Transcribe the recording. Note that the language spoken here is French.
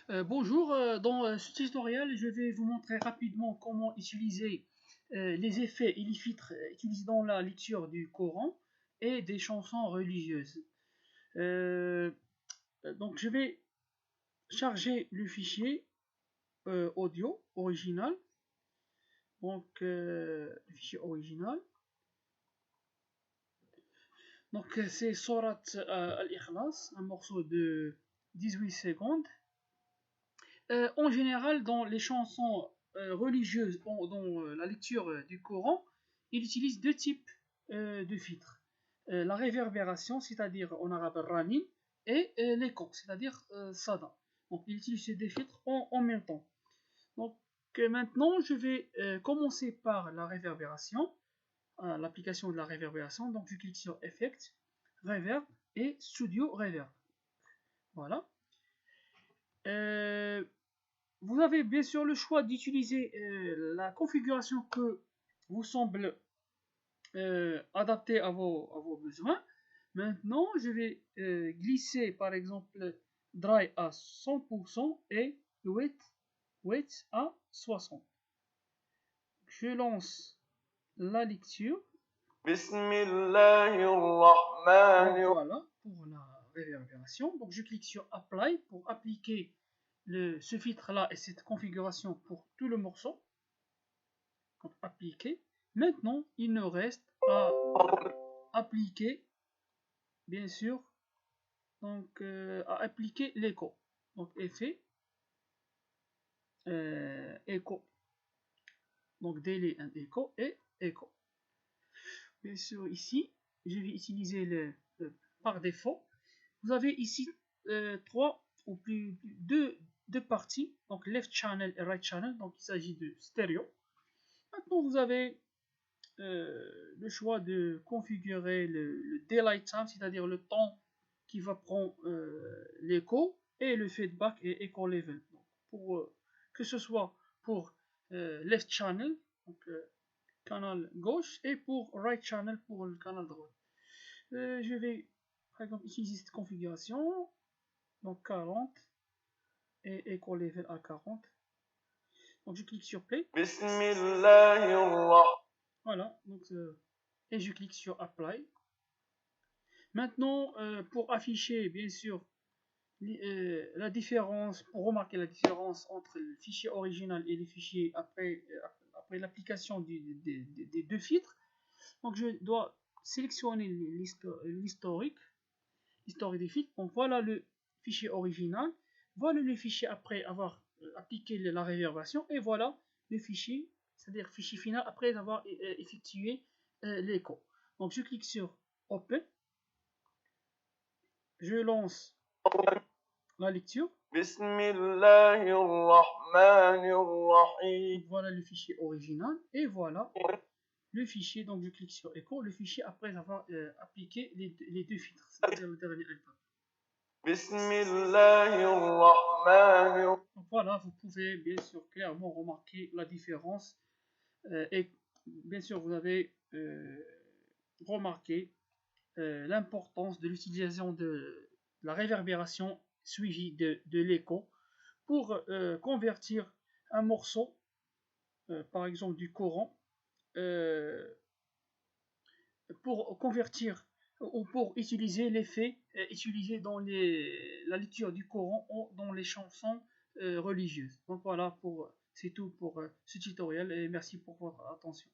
Bonjour, dans ce tutoriel, je vais vous montrer rapidement comment utiliser les effets et les filtres utilisés dans la lecture du Coran et des chansons religieuses. Euh, donc, je vais charger le fichier audio original. Donc, le fichier original. Donc, c'est Surat Al-Ikhlas, un morceau de 18 secondes. En général, dans les chansons religieuses, dans la lecture du Coran, il utilise deux types de filtres. La réverbération, c'est-à-dire en arabe ranin, et l'écho, c'est-à-dire sada. Donc il utilise ces deux filtres en même temps. Donc maintenant, je vais commencer par la réverbération, l'application de la réverbération. Donc je clique sur Effect, Reverb et Studio Reverb. Voilà. Euh, Vous avez bien sûr le choix d'utiliser la configuration que vous semble adaptée à vos besoins. Maintenant, je vais glisser par exemple Dry à 100% et Wet à 60%. Je lance la lecture. Voilà pour la réverbération. Donc je clique sur Apply pour appliquer ce filtre là et cette configuration pour tout le morceau. Donc appliquer. Maintenant, il nous reste à appliquer, bien sûr, donc à appliquer l'écho. Donc effet, écho. Donc delay and echo et écho. Bien sûr, ici, je vais utiliser par défaut. Vous avez ici trois ou plus deux parties, donc left channel et right channel. Donc il s'agit de stéréo. Maintenant, vous avez le choix de configurer le daylight time, c'est-à-dire le temps qui va prendre l'écho, et le feedback et echo level. Donc, pour, que ce soit pour left channel, donc canal gauche, et pour right channel pour le canal droit. Je vais par exemple utiliser cette configuration, donc 40 et echo level à 40. Donc je clique sur play. Voilà, donc et je clique sur Apply. Maintenant, pour afficher, bien sûr, la différence, pour remarquer la différence entre le fichier original et les fichiers après l'application des deux filtres, donc je dois sélectionner l'historique des filtres. Donc voilà le fichier original, voilà le fichier après avoir appliqué la réverbération, et voilà le fichier, c'est-à-dire fichier final après avoir effectué l'écho. Donc je clique sur Open, je lance la lecture. Voilà le fichier original et voilà le fichier. Donc je clique sur Echo, le fichier après avoir appliqué les deux filtres, c'est-à-dire le dernier item. Donc voilà, vous pouvez bien sûr clairement remarquer la différence et bien sûr vous avez remarqué l'importance de l'utilisation de la réverbération suivie de l'écho pour convertir un morceau, par exemple du Coran, pour convertir ou pour utiliser l'effet utilisé dans la lecture du Coran ou dans les chansons religieuses. Donc voilà, c'est tout pour ce tutoriel et merci pour votre attention.